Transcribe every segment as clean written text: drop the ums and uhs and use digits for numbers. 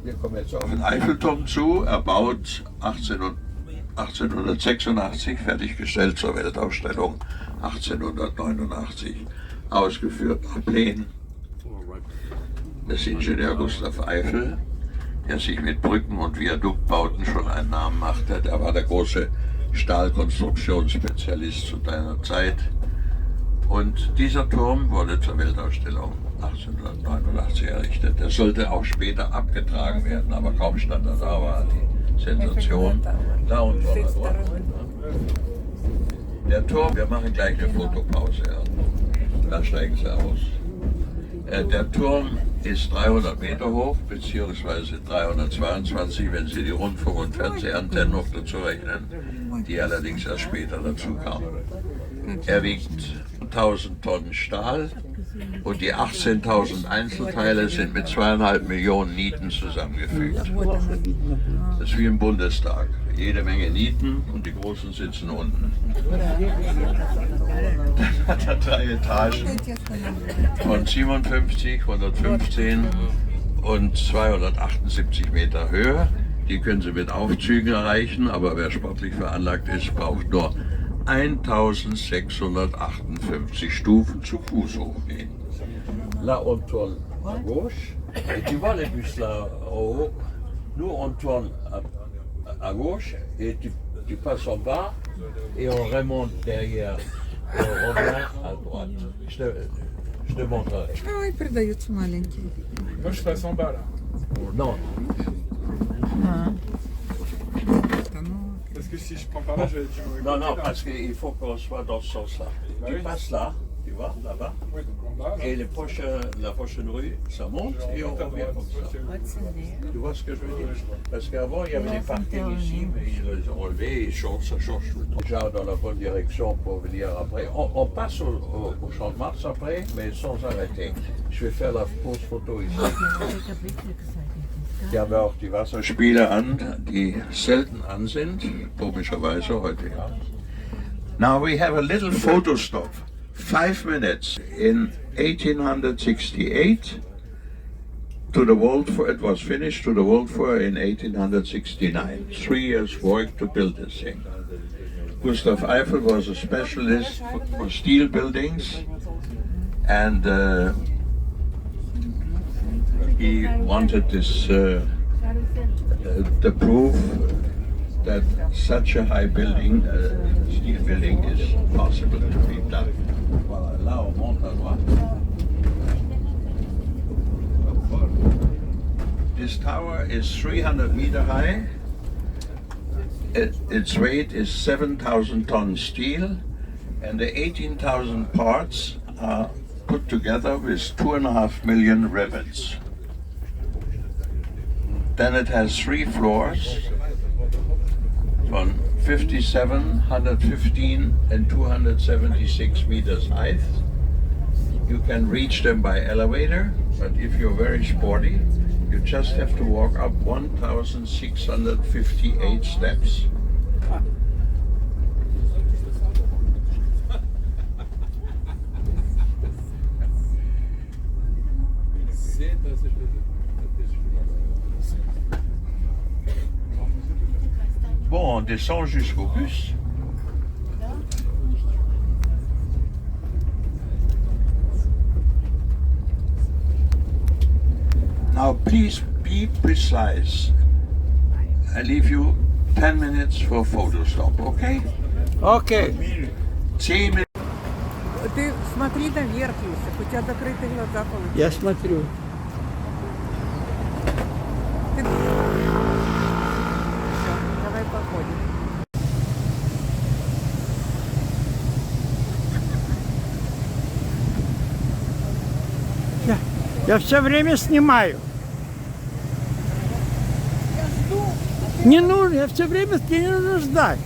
wir kommen jetzt auf den Eiffelturm zu, erbaut 1886, fertiggestellt zur Weltausstellung 1889, ausgeführt nach Plänen des Ingenieurs Gustav Eiffel, der sich mit Brücken- und Viaduktbauten schon einen Namen machte. Der war der große Stahlkonstruktionsspezialist zu seiner Zeit. Und dieser Turm wurde zur Weltausstellung 1889 errichtet. Der sollte auch später abgetragen werden, aber kaum stand er da, war die Sensation. Da und dort. Der Turm, wir machen gleich eine Fotopause. Ja. Da steigen Sie aus. Der Turm ist 300 Meter hoch, beziehungsweise 322, wenn Sie die Rundfunk- und Fernsehantennen noch dazu rechnen, die allerdings erst später dazu kamen. Er wiegt 1000 Tonnen Stahl und die 18.000 Einzelteile sind mit 2,5 Millionen Nieten zusammengefügt. Das ist wie im Bundestag. Jede Menge Nieten und die Großen sitzen unten. Dann hat er 3 Etagen von 57, 115 und 278 Meter Höhe. Die können Sie mit Aufzügen erreichen, aber wer sportlich veranlagt ist, braucht nur 1658 Stufen zu Fuß hochgehen. Là, on tourne à gauche, et tu vois les bus là en haut. Nous, on tourne à gauche, et tu passes en bas, et on remonte derrière, et on revient à droite. Je te montrerai. Ой, продаются маленькие. Moi je passe en bas là. Non, Parce que si je prends par là, je vais être du mauvais non, côté, non, là. parce qu'il faut qu'on soit dans ce sens-là. Bah Tu oui. passes là, tu vois, là-bas, Ouais, donc en bas. Là. et la prochaine rue, ça monte, et on revient comme ça. Tu vois ce que je veux dire? Parce qu'avant, il y avait des parkings ici, mais ils les ont enlevés et ça change tout le temps. Déjà dans la bonne direction pour venir après. On passe au Champ de Mars après, mais sans arrêter. Je vais faire la pause photo ici. Hier haben wir auch die Wasserspiele an, die selten an sind, komischerweise heute ja. Now we have a little photo stop. 5 minutes. In 1868, to the World Fair, it was finished to the World Fair in 1869. 3 years work to build this thing. Gustav Eiffel was a specialist for steel buildings, and he wanted this, the proof that such a high building, steel building, is possible to be done. Voilà, là on monte à droite. This tower is 300 meter high. Its weight is 7,000 tons steel, and the 18,000 parts are put together with 2.5 million rivets. Then it has 3 floors from 57, 115 and 276 meters height. You can reach them by elevator, but if you're very sporty, you just have to walk up 1,658 steps. Bon, on descend jusqu'au bus. Now please be precise. I leave you 10 minutes for photo stop, okay? Окей. 10 minutes. Ты смотри наверх, Юсик, у тебя закрытые глаза получаются. Я смотрю. Всё, давай походим. Я все время снимаю. Не нужно, я все время не нужно ждать.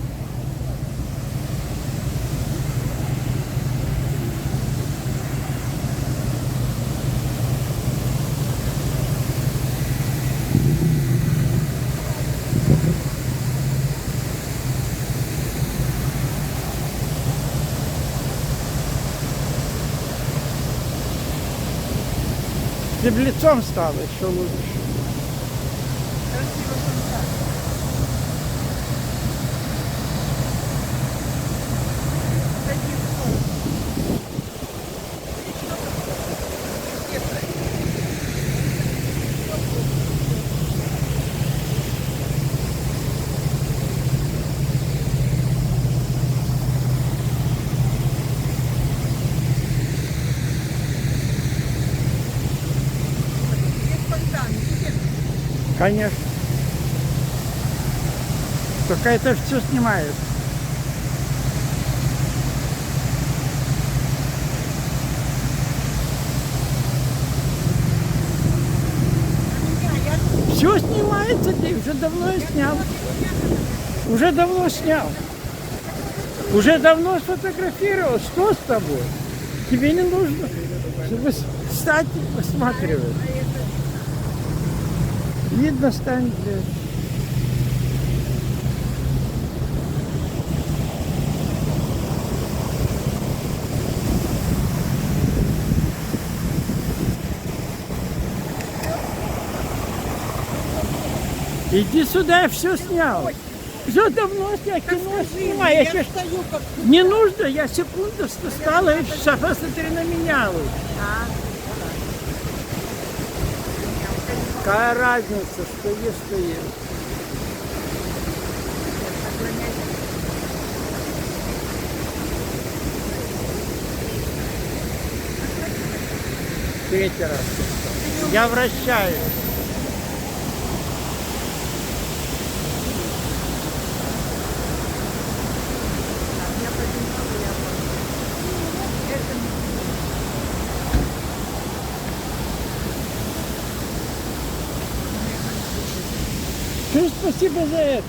Ты бы лицом стало еще лучше. Конечно. Только это все снимает. Все снимается, ты уже давно снял. Уже давно снял. Уже давно сфотографировал. Что с тобой? Тебе не нужно, чтобы встать и посматривать. Видно станет. Иди сюда, я все снял. Все давно снял, кино снимаю. Я сейчас... стою, как... Не нужно, я секунду стала и посмотри на меня. Вот. Какая разница, что есть, что есть. Третий раз. Я вращаюсь. Спасибо за это.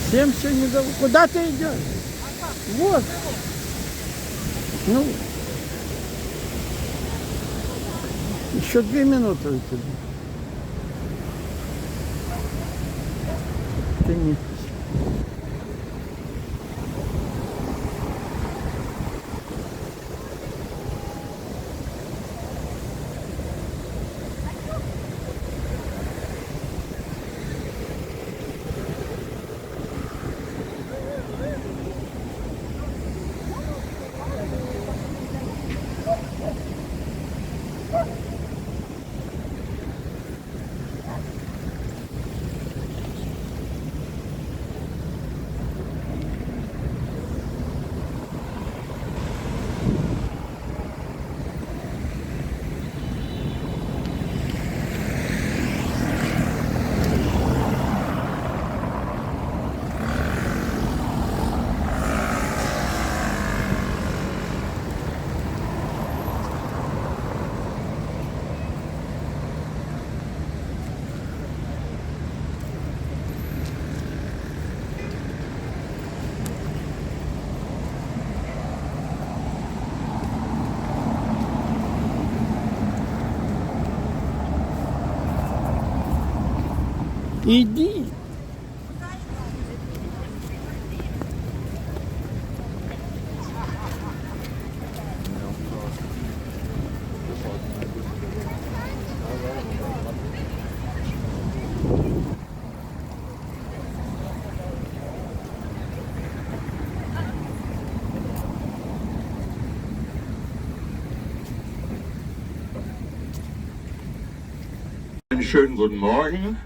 Всем все не зовут. Куда ты идешь? Вот. Ну, еще 2 минуты у тебя. Ты не... Иди. Einen schönen guten Morgen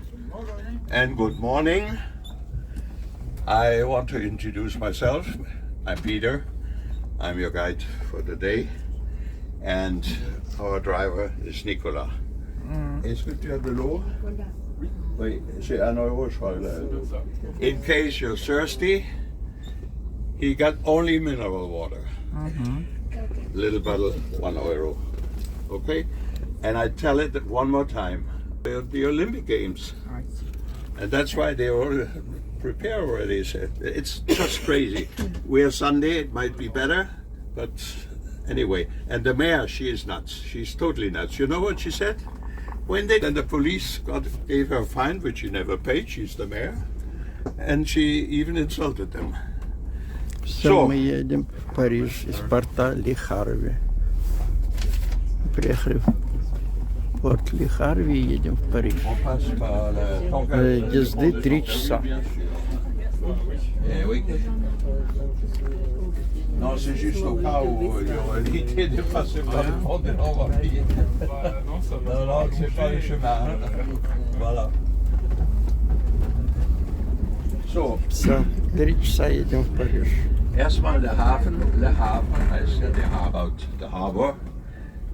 and good morning. I want to introduce myself. I'm Peter. I'm your guide for the day. And our driver is Nicolas. Est-ce que tu as de l'eau? Oui, c'est €1, je crois. In case you're thirsty, he got only mineral water. Little bottle, €1. Okay? And I tell it one more time. The Olympic Games. And that's why they all prepare already. It's just crazy. We're Sunday, it might be better, but anyway. And the mayor, she is nuts. She's totally nuts. You know what she said? Then the police gave her a fine, which she never paid. She's the mayor. And she even insulted them. Все, мы едем в Париж из порта Ли-Харви. Приехали в порт Ли-Харви и едем в Париж. Езды 3 часа. Eh oui. Non, c'est juste au cas où il y aurait l'idée de passer par le pont de Normandie. Non, ça va. Non, non, c'est pas le chemin. Voilà. So, Все, 3 часа едем в Париж. erstmal der Hafen. Le Havre heißt ja the harbor.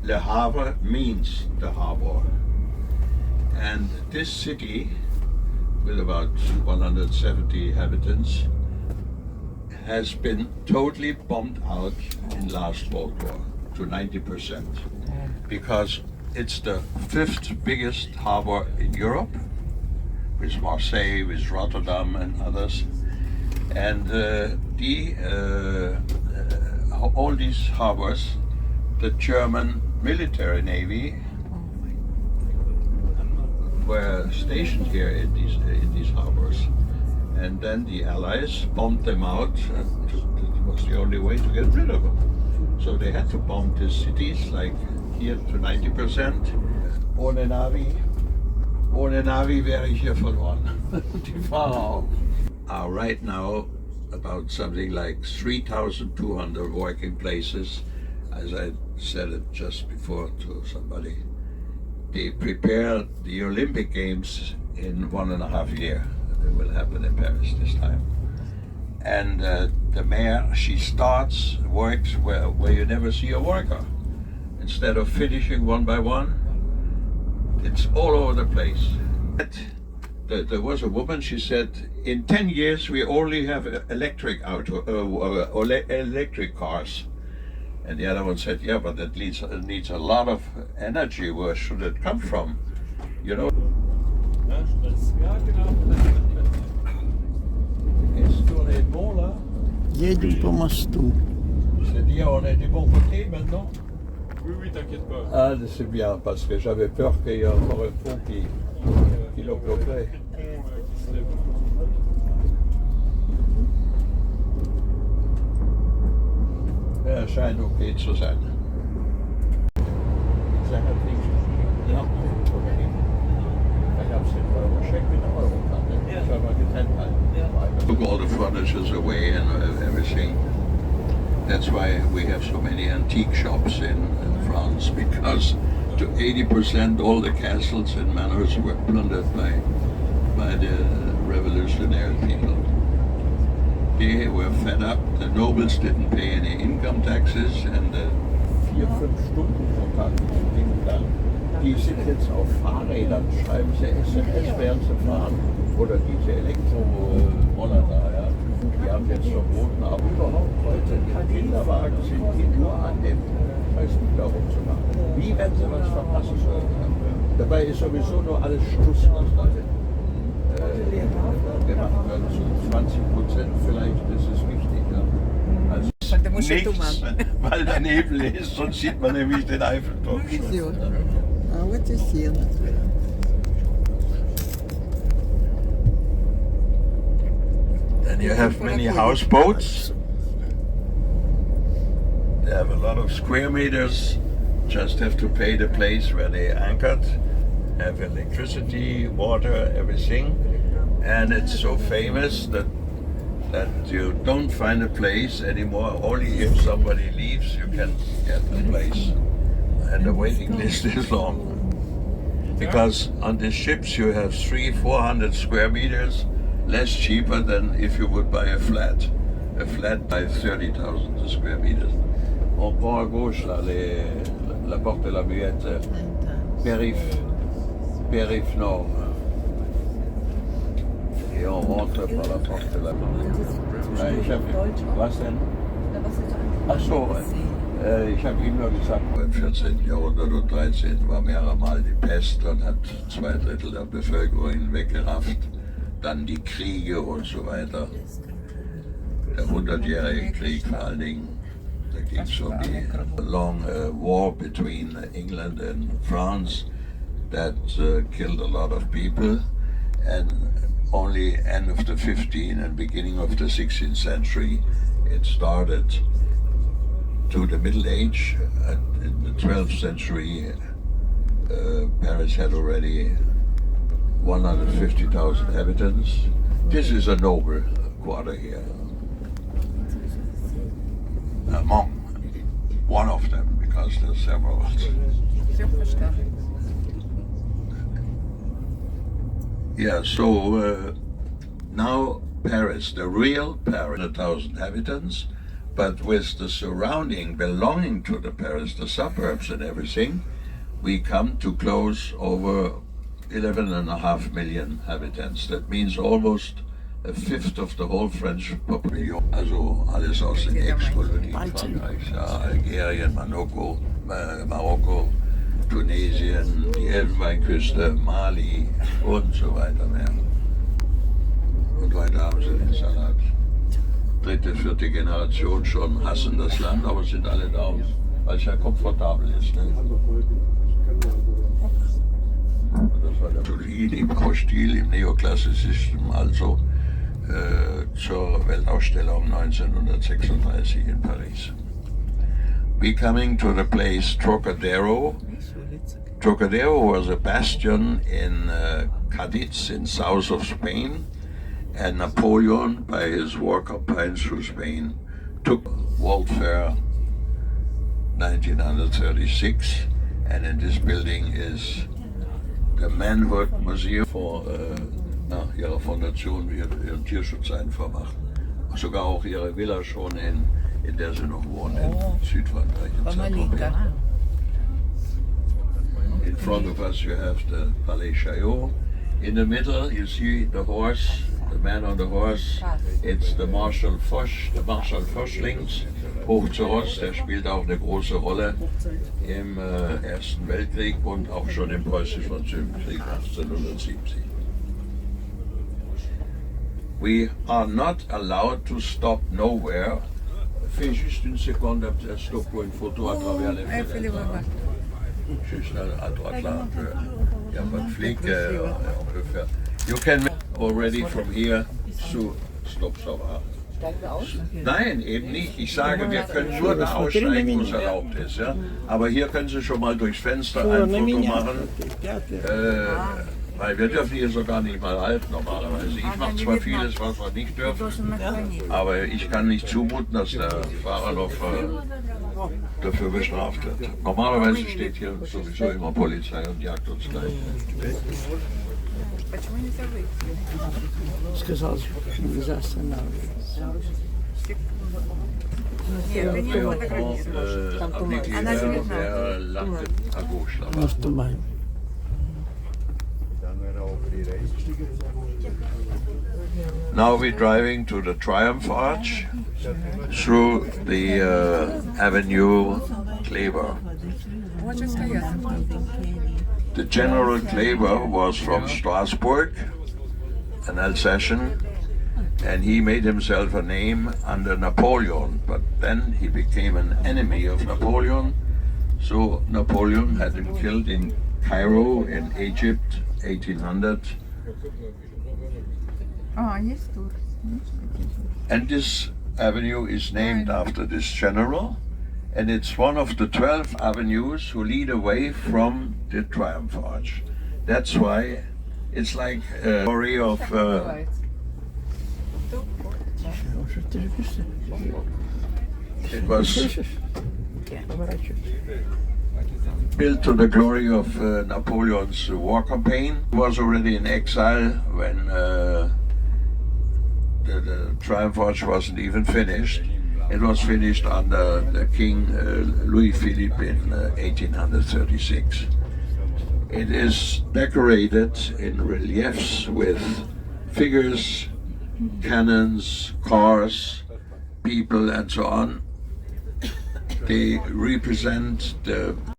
Le Havre means the harbor. And this city, with about 170 inhabitants, has been totally bombed out in last World War to 90%, because it's the 5th biggest harbor in Europe, with Marseille, with Rotterdam and others. And all these harbors, the German military navy were stationed here in these harbors. And then the Allies bombed them out. It was the only way to get rid of them. So they had to bomb these cities, like here to 90%. Ohne Navi wäre ich hier verloren. Die Fahrer auch. Right now, about something like 3,200 working places. As I said it just before to somebody, they prepare the Olympic Games in 1.5 years. It will happen in Paris this time. And the mayor, she starts works where you never see a worker. Instead of finishing one by one, it's all over the place. There was a woman, she said, in 10 years we only have electric cars. And the other one said, yeah, but that needs a lot of energy. Where should it come from? You know? Едем по мосту. C'est dire, on est du bon côté maintenant? Oui, oui, t'inquiète pas. Ah, c'est bien, parce que j'avais peur qu'il y ait encore un pont qui le bloquerait. Pont qui se lève. Ja, scheint okay zu sein. Took all the furnitures away and everything. That's why we have so many antique shops in France, because to 80% all the castles and manors were plundered by the revolutionary people. They were fed up. The nobles didn't pay any income taxes, and 4-5 Stunden pro Tag lang. Die sind jetzt auf Fahrrädern, schreiben sie SMS, während sie fahren. Oder diese Elektroroller da, ja. Die haben jetzt verboten, aber überhaupt heute, die Kinderwagen sind nur an dem Scheißding da rumzumachen. Wie wenn sie was verpassen würden. Dabei ist sowieso nur alles Stuss, was da gemacht wird. So 20% vielleicht, das ist wichtig. Ja. Also nichts, weil der Nebel ist, sonst sieht man nämlich den Eiffelturm schon. Все. А вот и сено. Then you have many houseboats. They have a lot of square meters. Just have to pay the place where they anchored. Have electricity, water, everything. And it's so famous that you don't find a place anymore. Only if somebody leaves, you can get a place. And the waiting list is long. Because on the ships you have 300-400 square meters, less cheaper than if you would buy a flat. A flat by 30,000 square meters. On prend à gauche là, la porte de la Muette, Périph Nord. Et on rentre par la porte de la Muette. Was denn? Ach so, ich habe ihm nur gesagt, im 14. Jahrhundert und 13. war mehrere Mal die Pest und hat 2/3 der Bevölkerung weggerafft. Dann die Kriege und so weiter. Der 100-jährige Krieg vor allen Dingen. Da ging es um die long war between England and France that killed a lot of people. And only end of the 15th and beginning of the 16th century it started. To the Middle Age, in the 12th century, Paris had already 150,000 inhabitants. This is a noble quarter here. Among one of them, because there's several. Yeah, so now Paris, the real Paris, 100,000 inhabitants, but with the surrounding belonging to the Paris, the suburbs and everything, we come to close over 11.5 million inhabitants. That means almost a fifth of the whole French population. Also alles aus den Ex-Kolonien Frankreichs, ja, Algerien, Marokko, Tunesien, die Elfenbeinküste, Mali und so weiter mehr. Und weiter haben sie den Salat. Dritte, vierte Generation schon hassen das Land, aber sind alle da, weil es ja komfortabel ist. Ne? Das war der Julie im Großstil, im Neoklassizismus, also zur Weltausstellung 1936 in Paris. We coming to the place Trocadero. Trocadero was a bastion in Cadiz in south of Spain, and Napoleon, by his war campaigns through Spain, took World Fair 1936, and in this building is the Manhood Museum for ihre Fondation, ihren Tierschutz einfach macht. Sogar auch ihre Villa schon in der sie noch wohnen, in Südfrankreich. In front of us you have the Palais Chaillot. In the middle you see the horse, the man on the horse. It's the Marshal Foch, the Marshal Foch-Links, hoch zu Ross. Der spielt auch eine große Rolle im Ersten Weltkrieg und auch schon im Preußisch-Französischen Krieg 1870. We are not allowed to stop nowhere. Fais juste une seconde, stop pour une photo à travers les fenêtres. Juste à droite là. Il n'y a pas de flic, on peut faire. You can already from here to stop so. Nein, eben nicht. Ich sage, wir können nur da aussteigen, wo es erlaubt ist. Ja? Aber hier können Sie schon mal durchs Fenster ein Foto machen. Weil wir dürfen hier sogar nicht mal halten normalerweise. Ich mache zwar vieles, was wir nicht dürfen, aber ich kann nicht zumuten, dass der Fahrer noch dafür bestraft wird. Normalerweise steht hier sowieso immer Polizei und jagt uns gleich. Сказал, что нельзя останавливаться. Она в тумане. Now we're driving to the Triumph Arch through the Avenue Kleber. The General Kleber was from Strasbourg, an Alsatian, and he made himself a name under Napoleon, but then he became an enemy of Napoleon. So Napoleon had him killed in Cairo in Egypt, 1800. And this avenue is named after this general, and it's one of the 12 avenues who lead away from the Triumph Arch. That's why it's like a story of it was built to the glory of Napoleon's war campaign. He was already in exile when the Triumph Arch wasn't even finished. It was finished under the King Louis Philippe in 1836. It is decorated in reliefs with figures, cannons, cars, people and so on. They represent the